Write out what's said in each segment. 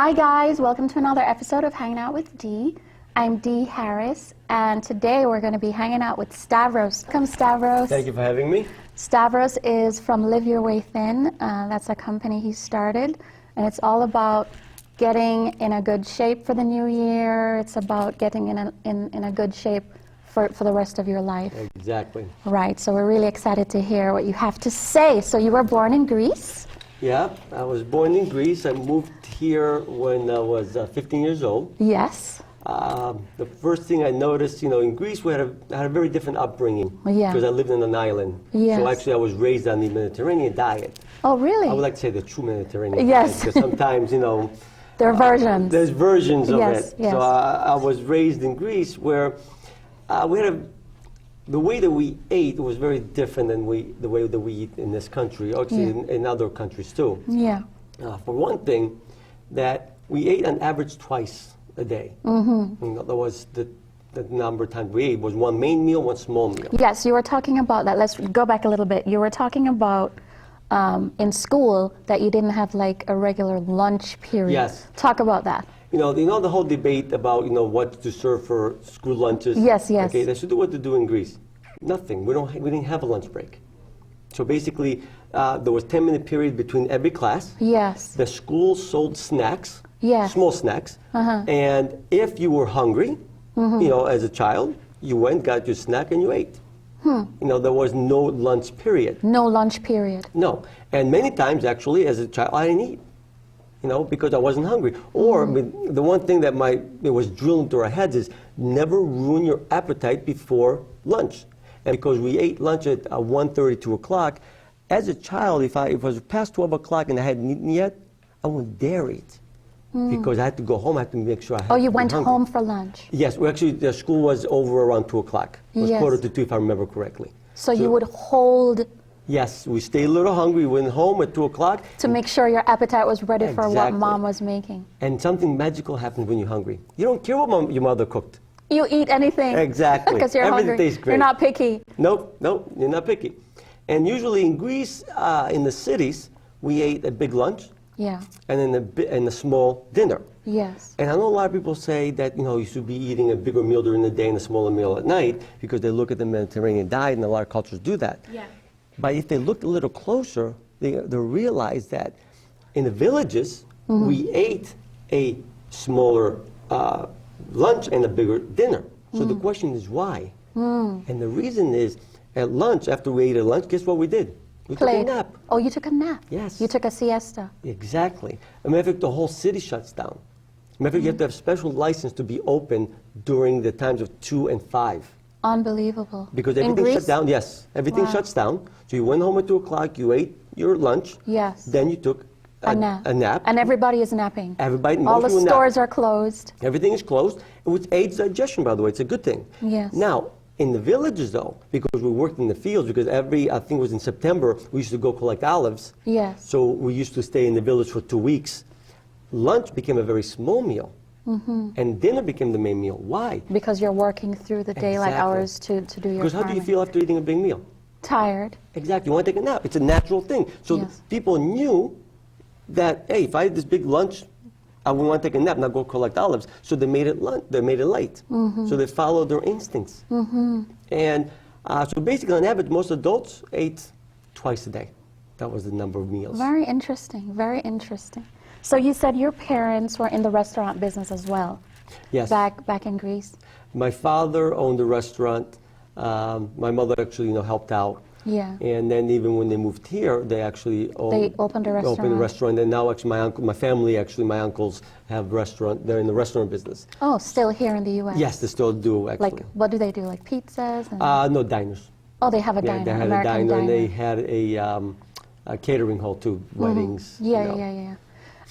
Hi guys, welcome to another episode of Hanging Out with Dee. I'm Dee Harris, and today we're going to be hanging out with Stavros. Come Stavros. Thank you for having me. Stavros is from Live Your Way Thin. That's a company he started, and it's all about getting in a good shape for the new year. It's about getting in a good shape for the rest of your life. Exactly. Right, so we're really excited to hear what you have to say. So you were born in Greece? Yeah, I was born in Greece. I moved here when I was 15 years old. Yes. The first thing I noticed, in Greece we had a very different upbringing. Yeah. Because I lived in an island. Yes. So actually I was raised on the Mediterranean diet. Oh, really? I would like to say the true Mediterranean Yes. diet. Because sometimes, there are versions. there's versions of Yes, it. yes. So I was raised in Greece where the way that we ate was very different than the way that we eat in this country, actually in other countries too. Yeah. For one thing, that we ate on average twice a day. Mm-hmm. That was the number of times we ate was one main meal, one small meal. Yes, you were talking about that. Let's go back a little bit. You were talking about in school that you didn't have like a regular lunch period. Yes. Talk about that. The whole debate about what to serve for school lunches. Yes, yes. Okay, that's what to do in Greece. Nothing. We didn't have a lunch break. So basically, there was 10-minute period between every class. Yes. The school sold snacks. Yes. Small snacks. Uh-huh. And if you were hungry, as a child, you went, got your snack, and you ate. There was no lunch period. No lunch period. No. And many times, actually, as a child, I didn't eat. Because I wasn't hungry. Or the one thing that it was drilled into our heads is never ruin your appetite before lunch. And because we ate lunch at 1:30, 2 o'clock, as a child, if it was past 12 o'clock and I hadn't eaten yet, I wouldn't dare eat. Because I had to go home, I had to make sure I had Oh, you to be went hungry. home for lunch? Yes, actually the school was over around 2 o'clock. It was Yes. 1:45 if I remember correctly. So you would hold Yes, we stayed a little hungry, we went home at 2 o'clock. to make sure your appetite was ready for what Exactly. mom was making. And something magical happens when you're hungry. You don't care what your mother cooked. You eat anything. Exactly. Because you're Everything hungry. tastes great. You're not picky. Nope, you're not picky. And usually in Greece, in the cities, we ate a big lunch Yeah. and then a small dinner. Yes. And I know a lot of people say that you should be eating a bigger meal during the day and a smaller meal at night because they look at the Mediterranean diet, and a lot of cultures do that. Yeah. But if they look a little closer, they realize that in the villages, we ate a smaller lunch and a bigger dinner. So the question is why? And the reason is, at lunch, after we ate at lunch, guess what we did? We took a Played. nap. Oh, you took a nap? Yes. You took a siesta? Exactly. As a matter of fact, the whole city shuts down. As a matter of fact, you have to have special license to be open during the times of 2 and 5. Unbelievable. Because In everything Greece? shut down. Yes, everything Wow. shuts down. So you went home at 2 o'clock, you ate your lunch. Yes. Then you took A nap. A nap. And everybody is napping. Everybody, All most the people nap. stores are closed. Everything is closed, which aids digestion, by the way. It's a good thing. Yes. Now, in the villages, though, because we worked in the fields, because I think it was in September, we used to go collect olives. Yes. So we used to stay in the village for 2 weeks. Lunch became a very small meal. And dinner became the main meal. Why? Because you're working through the daylight Exactly. hours to do your Because how do you farming. feel after eating a big meal? Tired. Exactly. You want to take a nap. It's a natural thing. So Yes. people knew that, hey, if I had this big lunch, I would want to take a nap, not go collect olives. So they made it late. So they followed their instincts. And so basically, on average, most adults ate twice a day. That was the number of meals. Very interesting. Very interesting. So you said your parents were in the restaurant business as well. Yes. Back in Greece. My father owned a restaurant. My mother actually, helped out. Yeah. And then even when they moved here, they actually opened a restaurant. And now actually my family, my uncles have restaurant. They're in the restaurant business. Oh, still here in the U.S. Yes, they still do actually. Like, what do they do? Like pizzas? And No, diners. oh, they have a Yeah, diner. they had American a diner, and they diner. had a catering hall too, weddings. Yeah.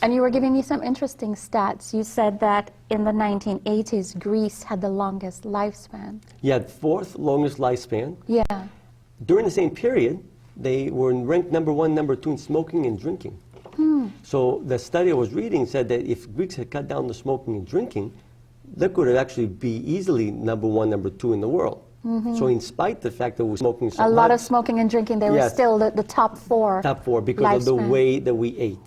And you were giving me some interesting stats. You said that in the 1980s, Greece had the longest lifespan. Yeah, fourth longest lifespan. Yeah. During the same period, they were ranked number 1, number 2 in smoking and drinking. So the study I was reading said that if Greeks had cut down the smoking and drinking, they could actually be easily number 1, number 2 in the world. So in spite of the fact that we're smoking so A lot much, of smoking and drinking, they were Yes. still the top four. top four because of the lifespan. way that we ate.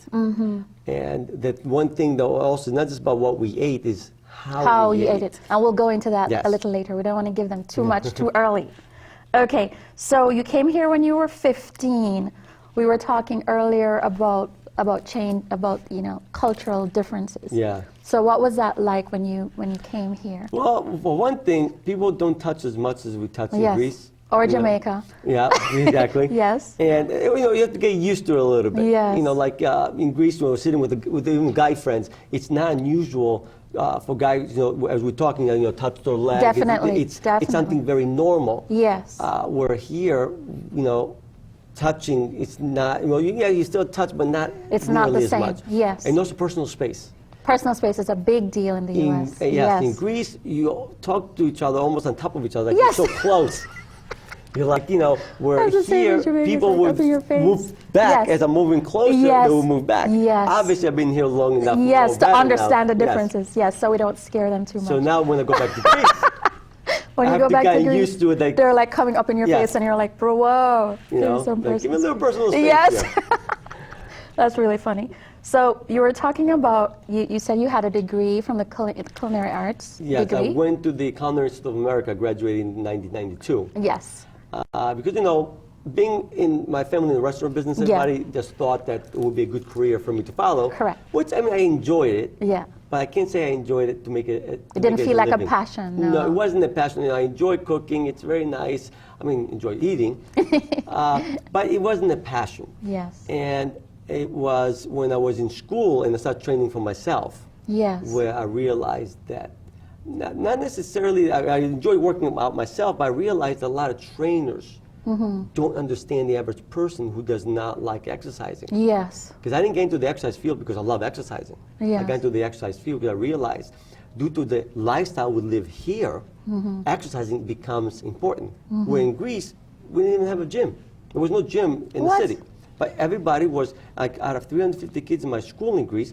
And that one thing though also not just about what we ate is How we you ate it. And we'll go into that Yes. a little later. We don't want to give them too much too early. Okay, so you came here when you were 15. We were talking earlier about change, about cultural differences. Yeah. So what was that like when you came here? Well, for one thing, people don't touch as much as we touch in Yes. Greece. Or You know. Jamaica. Yeah, exactly. Yes. And you have to get used to it a little bit. Yes. Like in Greece, when we're sitting with even guy friends, it's not unusual for guys, as we're talking, touch their leg. Definitely, It's definitely. something very normal. Yes. Where here, touching, it's not. You still touch, but not. It's not nearly the as same. much. Yes. And also personal space. Personal space is a big deal in the U.S. Yes, in Greece, you talk to each other almost on top of each other, like Yes. you're so close. You're like, where That's the same here, in Jamaica, people it's like would up in your face. move back. Yes. As I'm moving closer, Yes. they would move back. Yes. Obviously, I've been here long enough. Yes, know to better understand now. the differences. Yes, so we don't scare them too much. So now when I go back to Greece, when I you have go to back get to Greece, used to it, like- they're like coming up in your Yes. face, and you're like, bro, whoa, there's some like, give me a personal little personal space. Yes. here. That's really funny. So you were talking about, you said you had a degree from the culinary arts Yes, degree. I went to the Culinary Institute of America, graduated in 1992. Yes. Because, being in my family in the restaurant business, Yeah. everybody just thought that it would be a good career for me to follow. Correct. Which, I enjoyed it. Yeah. But I can't say I enjoyed it to make it. It didn't feel like a passion, no. it wasn't a passion. I enjoy cooking. It's very nice. Enjoy eating. But it wasn't a passion. Yes. And it was when I was in school and I started training for myself. Yes. Where I realized that not necessarily, I enjoy working out myself, but I realized a lot of trainers don't understand the average person who does not like exercising. Yes. Because I didn't get into the exercise field because I love exercising. Yes. I got into the exercise field because I realized due to the lifestyle we live here, exercising becomes important. Where in Greece, we didn't even have a gym. There was no gym in What? the city. But everybody was, like, out of 350 kids in my school in Greece,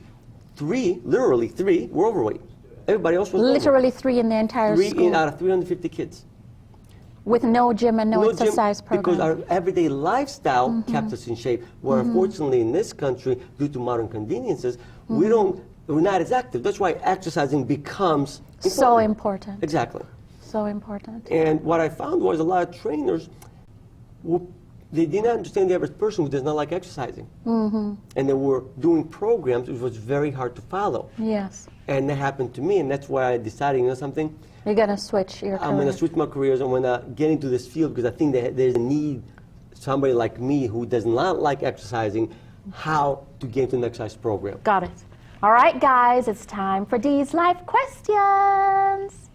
literally three, were overweight. Everybody else was Literally 3 in the entire overweight. school. Out of 350 kids. With no gym and no gym, exercise program. because our everyday lifestyle kept us in shape. Where unfortunately in this country, due to modern conveniences, we're not as active. That's why exercising becomes important. So important. Exactly. So important. And what I found was a lot of trainers, they did not understand the average person who does not like exercising. And they were doing programs which was very hard to follow. Yes. And that happened to me, and that's why I decided, something, You're going to switch your career. I'm going to switch my careers. I'm going to get into this field because I think that there's a need, somebody like me who does not like exercising, how to get into an exercise program. Got it. All right, guys, it's time for Dee's Life Questions.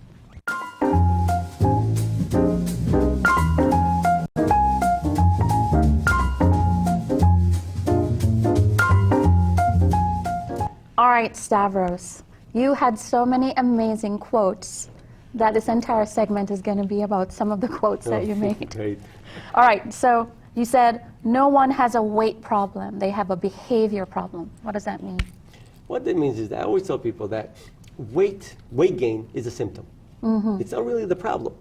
All right, Stavros, you had so many amazing quotes that this entire segment is going to be about some of the quotes that you made. Great. All right, so you said no one has a weight problem. They have a behavior problem. What does that mean? What that means is that I always tell people that weight gain is a symptom. It's not really the problem.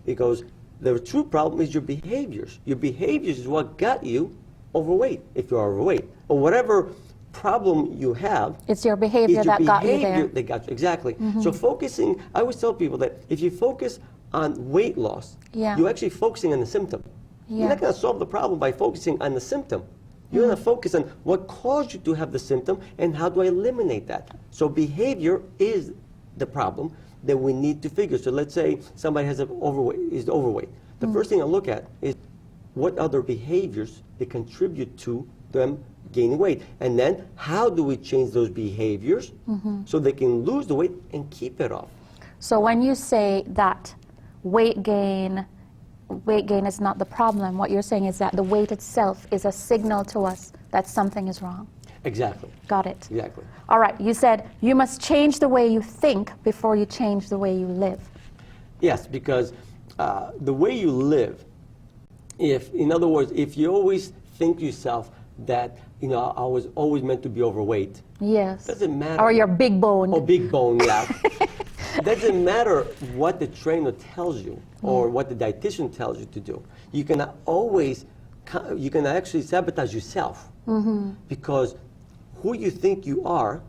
Because the true problem is your behaviors. Your behaviors is what got you overweight, if you're overweight. Or whatever problem you have. It's your behavior that got you there. That got you, exactly. So focusing, I always tell people that if you focus on weight loss, Yeah. you're actually focusing on the symptom. You're not going to solve the problem by focusing on the symptom. You're going to focus on what caused you to have the symptom and how do I eliminate that. So behavior is the problem that we need to figure. So let's say somebody is overweight. The first thing I look at is what other behaviors that contribute to them gaining weight. And then how do we change those behaviors so they can lose the weight and keep it off. So when you say that weight gain is not the problem, what you're saying is that the weight itself is a signal to us that something is wrong. Exactly. Got it. Exactly. All right, you said you must change the way you think before you change the way you live. Yes, because the way you live, in other words, if you always think to yourself that, I was always meant to be overweight, Yes. doesn't matter. Or you're big boned. Oh, big bone, yeah. it doesn't matter what the trainer tells you or what the dietitian tells you to do. You can always, you can actually sabotage yourself because who you think you are,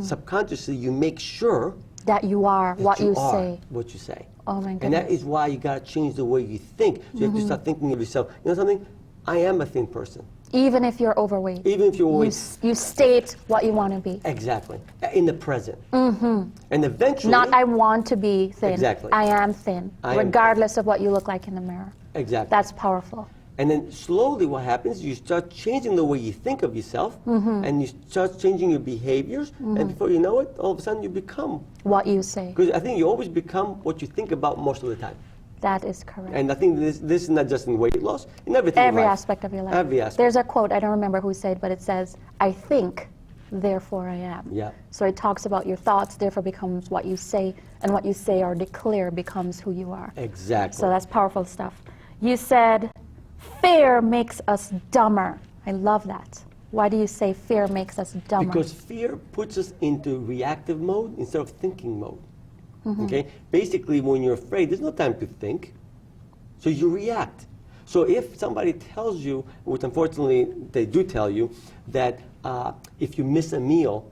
subconsciously you make sure that you are that what you are say. what you say. Oh my goodness. And that is why you got to change the way you think. So you have to start thinking of yourself. You know something? I am a thin person. Even if you're overweight. Even if you're overweight. You state what you want to be. Exactly. In the present. And eventually. Not I want to be thin. Exactly. I am thin, regardless of what you look like in the mirror. Exactly. That's powerful. And then slowly what happens, you start changing the way you think of yourself, and you start changing your behaviors, and before you know it, all of a sudden you become what you say. Because I think you always become what you think about most of the time. That is correct. And I think this is not just in weight loss, in everything Every in life. aspect of your life. Every aspect. There's a quote, I don't remember who said, but it says, I think, therefore I am. Yeah. So it talks about your thoughts, therefore becomes what you say, and what you say or declare becomes who you are. Exactly. So that's powerful stuff. You said, fear makes us dumber. I love that. Why do you say fear makes us dumber? Because fear puts us into reactive mode instead of thinking mode. Okay? Basically, when you're afraid, there's no time to think. So you react. So if somebody tells you, which unfortunately they do tell you, that if you miss a meal,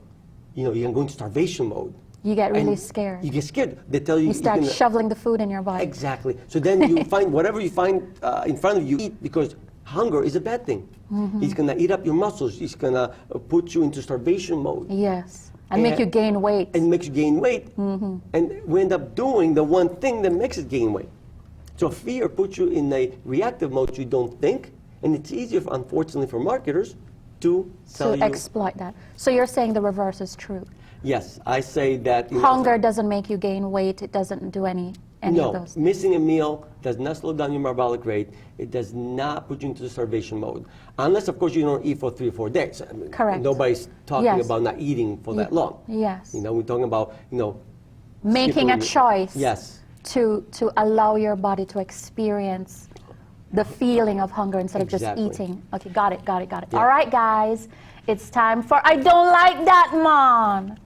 you know, you can go into starvation mode. You get really scared. You get scared. They tell you You start can, shoveling the food in your body. Exactly. So then you find whatever you find in front of you, eat, because hunger is a bad thing. It's going to eat up your muscles. It's going to put you into starvation mode. Yes. And make you gain weight. And makes you gain weight. And we end up doing the one thing that makes us gain weight. So fear puts you in a reactive mode, so you don't think, and it's easier, unfortunately, for marketers to sell you. Exploit that. So you're saying the reverse is true. Yes, I say that. Hunger doesn't make you gain weight. It doesn't do any of those. No, missing a meal does not slow down your metabolic rate. It does not put you into the starvation mode. Unless, of course, you don't eat for 3 or 4 days. I mean, correct. Nobody's talking about not eating for that long. Yes. You know, we're talking about, making a choice. Yes. To allow your body to experience the feeling of hunger instead of just eating. Okay, got it. Yeah. All right, guys, it's time for I Don't Like That, Mom.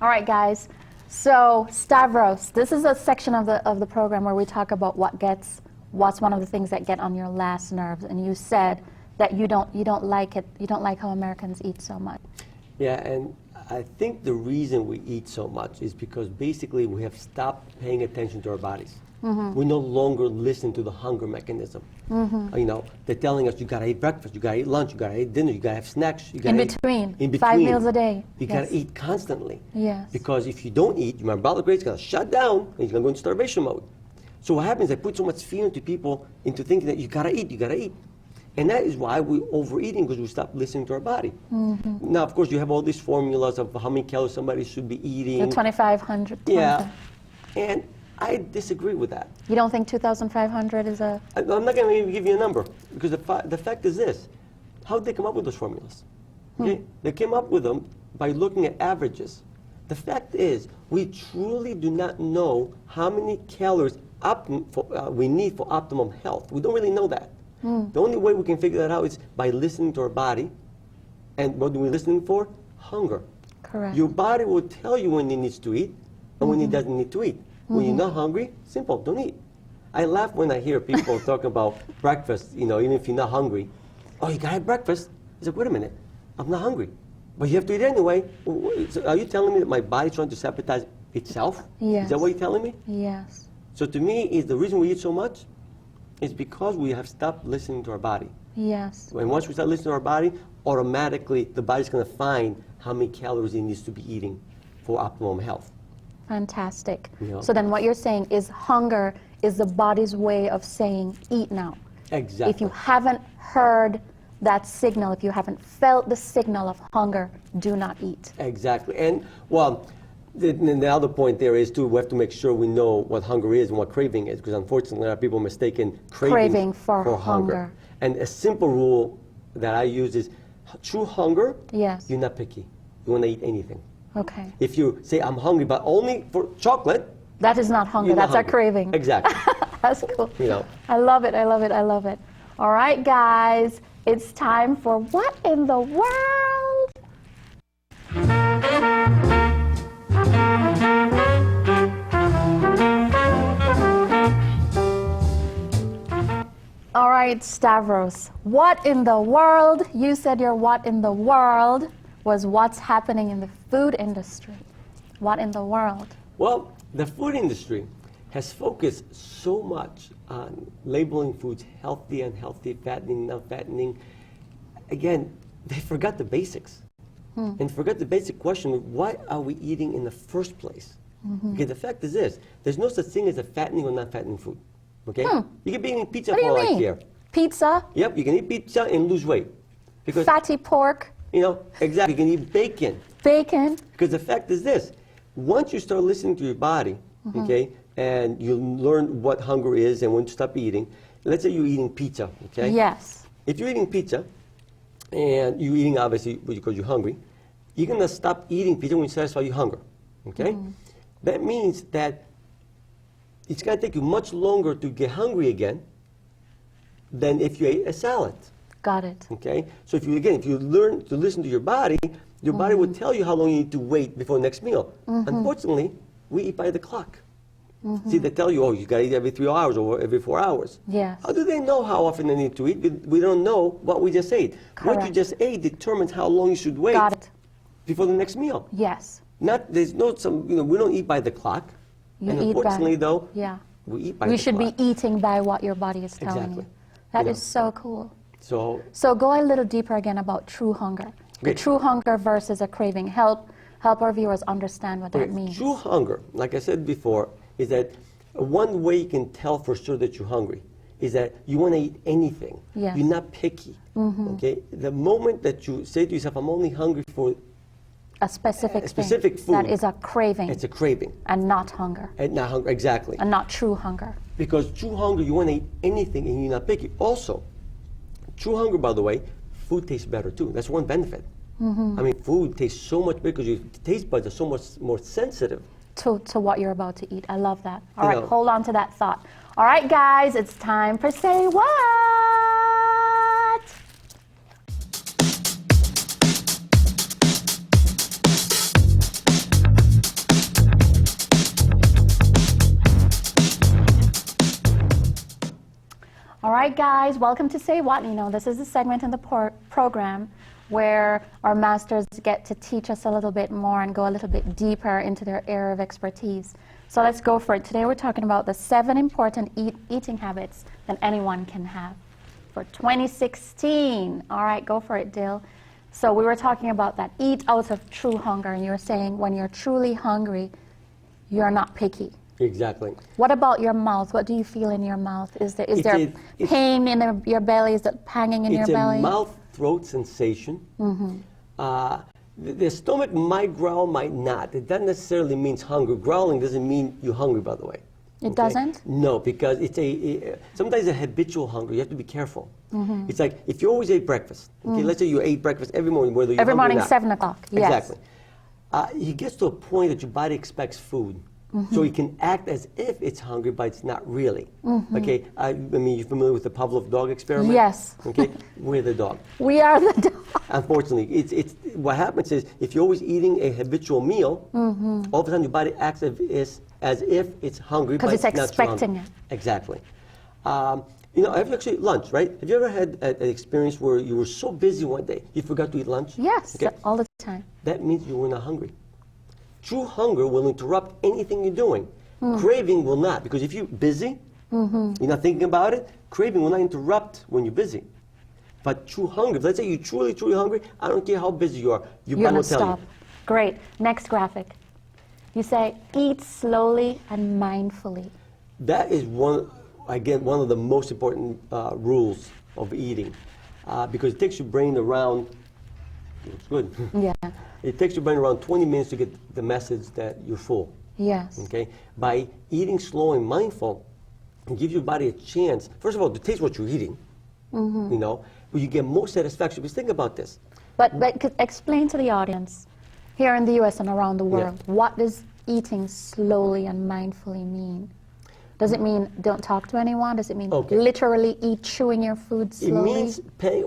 All right, guys. So Stavros, this is a section of the program where we talk about what's one of the things that get on your last nerves, and you said that you don't like it. You don't like how Americans eat so much. Yeah, and I think the reason we eat so much is because basically we have stopped paying attention to our bodies. We no longer listen to the hunger mechanism. They're telling us you gotta eat breakfast, you gotta eat lunch, you gotta eat dinner, you gotta have snacks. You gotta in between. 5 meals a day. You gotta eat constantly. Yes. Because if you don't eat, your metabolic rate's gonna shut down and you're gonna go into starvation mode. So what happens, they put so much fear into people into thinking that you gotta eat. And that is why we're overeating, because we stop listening to our body. Now, of course, you have all these formulas of how many calories somebody should be eating. The 2,500. Yeah. And I disagree with that. You don't think 2,500 is a... I'm not going to even give you a number, because the fact is this. How did they come up with those formulas? Okay? They came up with them by looking at averages. The fact is, we truly do not know how many calories we need for optimum health. We don't really know that. The only way we can figure that out is by listening to our body. And what are we listening for? Hunger. Correct. Your body will tell you when it needs to eat and when it doesn't need to eat. When you're not hungry, simple, don't eat. I laugh when I hear people talk about breakfast, even if you're not hungry. Oh, you gotta have breakfast. I said, wait a minute, I'm not hungry. But you have to eat anyway. So are you telling me that my body's trying to sabotage itself? Yes. Is that what you're telling me? Yes. So to me, is the reason we eat so much is because we have stopped listening to our body. Yes. And once we start listening to our body, automatically the body's going to find how many calories it needs to be eating for optimum health. Fantastic. Yeah. So then what you're saying is hunger is the body's way of saying eat now. Exactly. If you haven't heard that signal, if you haven't felt the signal of hunger, do not eat. Exactly. And, well, the other point there is, too, we have to make sure we know what hunger is and what craving is, because unfortunately, a lot of people mistaken craving for hunger. And a simple rule that I use is true hunger, yes, you're not picky. You want to eat anything. Okay. If you say, I'm hungry, but only for chocolate, that is not hunger. That's hungry. a craving. Exactly. That's cool. You know. I love it, I love it, I love it. All right, guys, it's time for What in the World? All right, Stavros, what in the world? You said your what in the world was what's happening in the food industry. What in the world? Well, the food industry has focused so much on labeling foods healthy, unhealthy, fattening, not fattening. Again, they forgot the basics. And forgot the basic question of what are we eating in the first place? Okay, the fact is this, there's no such thing as a fattening or not fattening food. Okay? You can be eating pizza What do for you all I mean? care. Pizza, Yep, you can eat pizza and lose weight. Because, fatty pork, you know, exactly, you can eat bacon. bacon. Because the fact is this, once you start listening to your body, okay, and you learn what hunger is and when to stop eating, let's say you're eating pizza, okay? Yes. If you're eating pizza, and you're eating obviously because you're hungry, you're gonna stop eating pizza when you satisfy your hunger, okay? That means that it's gonna take you much longer to get hungry again than if you ate a salad. Got it. Okay, so if you learn to listen to your body will tell you how long you need to wait before the next meal. Unfortunately, we eat by the clock. See, they tell you, oh, you got to eat every 3 hours or every 4 hours. Yes. How do they know how often they need to eat? We don't know what we just ate. What you Correct. just ate determines how long you should wait Got it. before the next meal. Yes. There's no we don't eat by the clock. You and eat unfortunately, by, though, yeah. we eat by We the should clock. be eating by what your body is telling Exactly. you. That You is know. so cool. So go a little deeper again about true hunger. The Okay. true hunger versus a craving. Help our viewers understand what that means. True hunger, like I said before, is that one way you can tell for sure that you're hungry is that you want to eat anything. Yes. You're not picky. Okay. The moment that you say to yourself, "I'm only hungry for A specific a specific thing. food," That is a craving. it's a craving, And not hunger. and not hunger exactly. And not true hunger. Because true hunger, you want to eat anything, and you're not picky. Also, true hunger, by the way, food tastes better too. That's one benefit. I mean, food tastes so much better because your taste buds are so much more sensitive. To what you're about to eat. I love that. All You right, know. hold on to that thought. All right, guys, it's time for Say What? All right, guys, welcome to Say What. You know, this is a segment in the program where our masters get to teach us a little bit more and go a little bit deeper into their area of expertise. So let's go for it. Today we're talking about the 7 important eating habits that anyone can have for 2016. All right, go for it, Dill. So we were talking about that eat out of true hunger, and you were saying when you're truly hungry, you're not picky. Exactly. What about your mouth? What do you feel in your mouth? Is there It's pain in your belly? Is it hanging in your It's belly? a mouth-throat sensation. The stomach might growl, might not. It doesn't necessarily mean hunger. Growling doesn't mean you're hungry, by the way. It doesn't? No, because it's sometimes a habitual hunger. You have to be careful. It's like if you always ate breakfast. Okay, let's say you ate breakfast every morning, whether you're Every hungry or morning, not. 7 o'clock. Yes. Exactly. It gets to a point that your body expects food. So it can act as if it's hungry, but it's not really. Okay, I mean, you're familiar with the Pavlov dog experiment? Yes. Okay, we're the dog. We are the dog. Unfortunately, it's what happens is if you're always eating a habitual meal, all of a sudden your body acts as if it's hungry, but 'Cause it's not true expecting hunger. it. Exactly. You know, I've actually lunch, right? Have you ever had an experience where you were so busy one day you forgot to eat lunch? Yes, Okay. all the time. That means you were not hungry. True hunger will interrupt anything you're doing. Craving will not, because if you're busy, you're not thinking about it, craving will not interrupt when you're busy. But true hunger, let's say you're truly, truly hungry, I don't care how busy you are, your You're body going will to tell stop. you. Great. Next graphic. You say, eat slowly and mindfully. That is one of the most important rules of eating, because it takes your brain around, it's good. Yeah. It takes your brain around 20 minutes to get the message that you're full. Yes. Okay? By eating slow and mindful, it gives your body a chance, first of all, to taste what you're eating, you know, but you get more satisfaction. Because think about this. But explain to the audience here in the U.S. and around the world, what does eating slowly and mindfully mean? Does it mean don't talk to anyone? Does it mean Okay. literally eat, chewing your food It slowly? means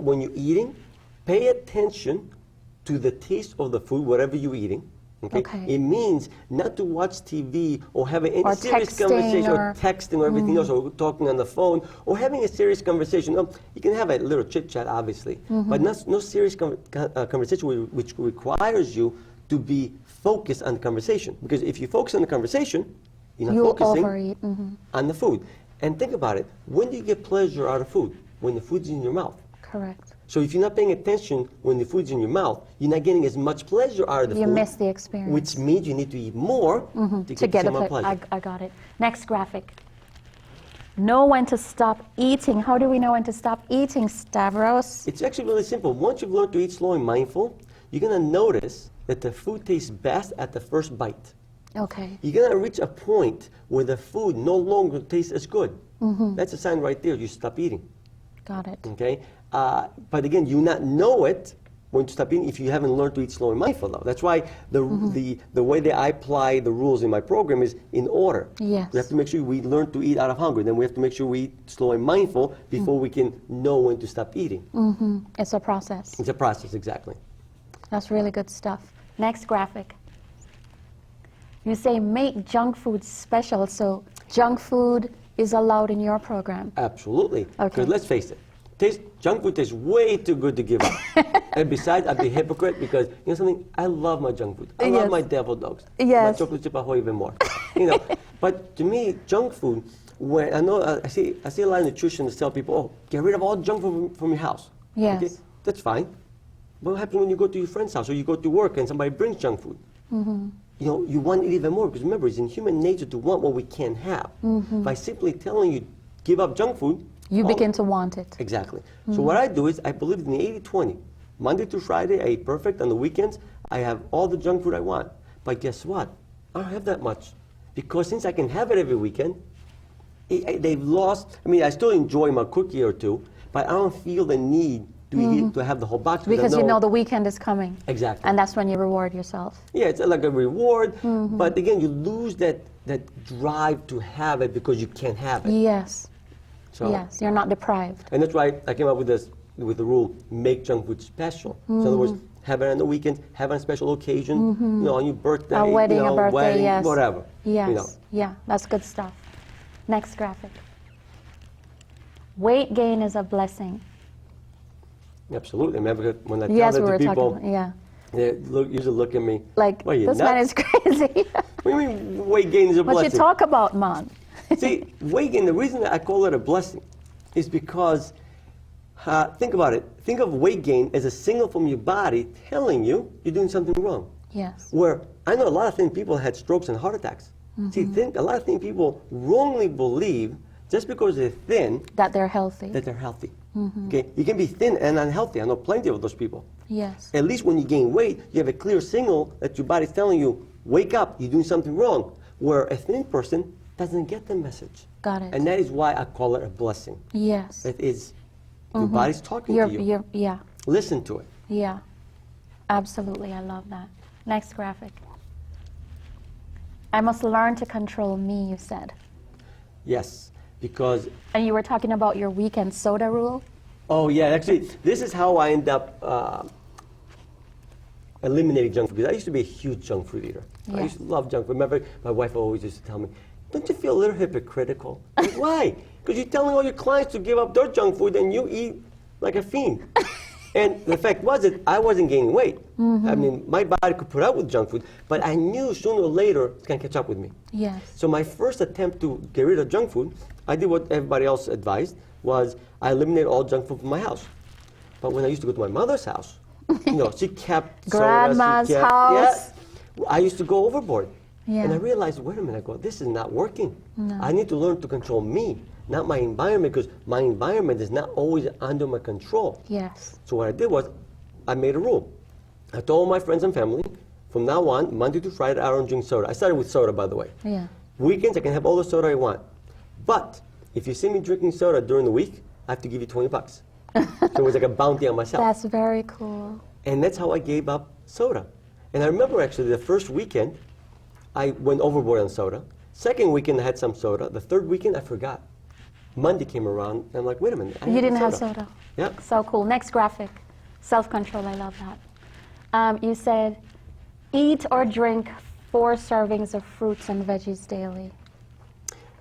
when you're eating, pay attention to the taste of the food, whatever you're eating. Okay? Okay. It means not to watch TV or having any Or serious texting conversation or- or texting or everything else, or talking on the phone or having a serious conversation. You can have a little chit chat, obviously, but no serious conversation which requires you to be focused on the conversation. Because if you focus on the conversation, you're not You'll focusing overeat. on the food. And think about it. When do you get pleasure out of food? When the food's in your mouth. Correct. So if you're not paying attention when the food's in your mouth, you're not getting as much pleasure out of the You food. miss the experience. Which means you need to eat more to get the same amount of pleasure. I got it. Next graphic. Know when to stop eating. How do we know when to stop eating, Stavros? It's actually really simple. Once you've learned to eat slow and mindful, you're going to notice that the food tastes best at the first bite. Okay. You're going to reach a point where the food no longer tastes as good. That's a sign right there you stop eating. Got it. Okay? But again, you not know it when to stop eating if you haven't learned to eat slow and mindful, though. That's why the way that I apply the rules in my program is in order. Yes. We have to make sure we learn to eat out of hunger. Then we have to make sure we eat slow and mindful before we can know when to stop eating. It's a process. It's a process, exactly. That's really good stuff. Next graphic. You say make junk food special, so junk food is allowed in your program. Absolutely. Okay. Because let's face it, junk food tastes way too good to give up. And besides, I'd be a hypocrite because, you know something, I love my junk food. I love Yes. my deviled dogs. Yes. My chocolate chip ahoy even more. But to me, junk food, when I know, I see a lot of nutritionists tell people, oh, get rid of all junk food from your house. Yes. Okay? That's fine. But what happens when you go to your friend's house or you go to work and somebody brings junk food? You want it even more because remember, it's in human nature to want what we can't have. By simply telling you, give up junk food, You begin to want it. exactly. So what I do is I believe in the 80-20. Monday through Friday, I eat perfect. On the weekends, I have all the junk food I want. But guess what? I don't have that much. Because since I can have it every weekend, they've lost, I still enjoy my cookie or two, but I don't feel the need to eat, to have the whole box. Because I you know the weekend is coming. Exactly. And that's when you reward yourself. Yeah, it's like a reward. But again, you lose that drive to have it because you can't have it. Yes. So, Yes, you're not deprived. And that's why I came up with the rule, make junk food special. So in other words, have it on the weekends, have it on special occasion, on your birthday, A wedding, a birthday, wedding, yes. whatever. Yes. Yeah, that's good stuff. Next graphic. Weight gain is a blessing. Absolutely. Remember when I tell Yes, that we to were people, talking. Yeah. they usually look at me Like, "What, are you this man nuts? is crazy. What do you mean weight gain is a What you blessing? talk about, man? See, weight gain, the reason that I call it a blessing is because, think about it. Think of weight gain as a signal from your body telling you you're doing something wrong. Yes. Where I know a lot of thin people had strokes and heart attacks. See, a lot of thin people wrongly believe just because they're thin That they're healthy. that they're healthy. Okay, you can be thin and unhealthy. I know plenty of those people. Yes. At least when you gain weight, you have a clear signal that your body's telling you, wake up, you're doing something wrong. Where a thin person doesn't get the message. Got it. And that is why I call it a blessing. Yes. It is, your body's talking to you. Yeah. Listen to it. Yeah. Absolutely. I love that. Next graphic. I must learn to control me, you said. Yes, because, And you were talking about your weekend soda rule? oh yeah, actually, this is how I end up eliminating junk food. Because I used to be a huge junk food eater. I Yeah. used to love junk food. Remember, my wife always used to tell me, don't you feel a little hypocritical? I'm like, why? Because you're telling all your clients to give up their junk food and you eat like a fiend. And the fact was that I wasn't gaining weight. I mean, my body could put up with junk food, but I knew sooner or later it's going to catch up with me. Yes. So my first attempt to get rid of junk food, I did what everybody else advised, was I eliminated all junk food from my house. But when I used to go to my mother's house, she kept sodas, Grandma's house. Yeah, I used to go overboard. Yeah. And I realized, wait a minute, this is not working. No. I need to learn to control me, not my environment, because my environment is not always under my control. Yes. So what I did was, I made a rule. I told my friends and family, from now on, Monday to Friday, I don't drink soda. I started with soda, by the way. Yeah. Weekends, I can have all the soda I want. But if you see me drinking soda during the week, I have to give you $20. So it was like a bounty on myself. That's very cool. And that's how I gave up soda. And I remember actually the first weekend, I went overboard on soda. Second weekend, I had some soda. The third weekend, I forgot. Monday came around, and I'm like, wait a minute. You didn't have soda. Yeah. So cool. Next graphic. Self-control. I love that. You said, eat or drink 4 servings of fruits and veggies daily.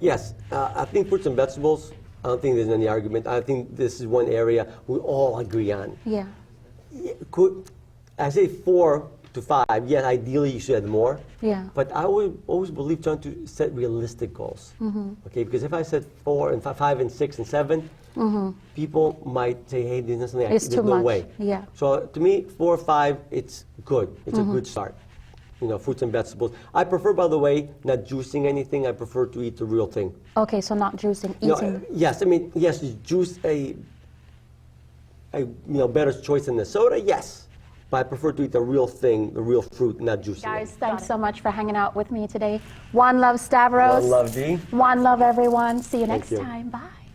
Yes. I think fruits and vegetables, I don't think there's any argument. I think this is one area we all agree on. Yeah. I say 4 to 5. Yes, ideally you should have more. Yeah. But I would always believe trying to set realistic goals. Okay, because if I said 4 and 5 and 6 and 7, people might say, "Hey, there's nothing. It's There's too no much. way." Yeah. So to me, 4 or 5, it's good. It's a good start. You know, fruits and vegetables. I prefer, by the way, not juicing anything. I prefer to eat the real thing. Okay, so not juicing, You know, eating. yes, I mean, yes, is juice a better choice than the soda? Yes. But I prefer to eat the real thing, the real fruit, not juicing. Guys, thanks so much for hanging out with me today. One love, Stavros. One love, Dee. One love, everyone. See you Thank next you. time. Bye.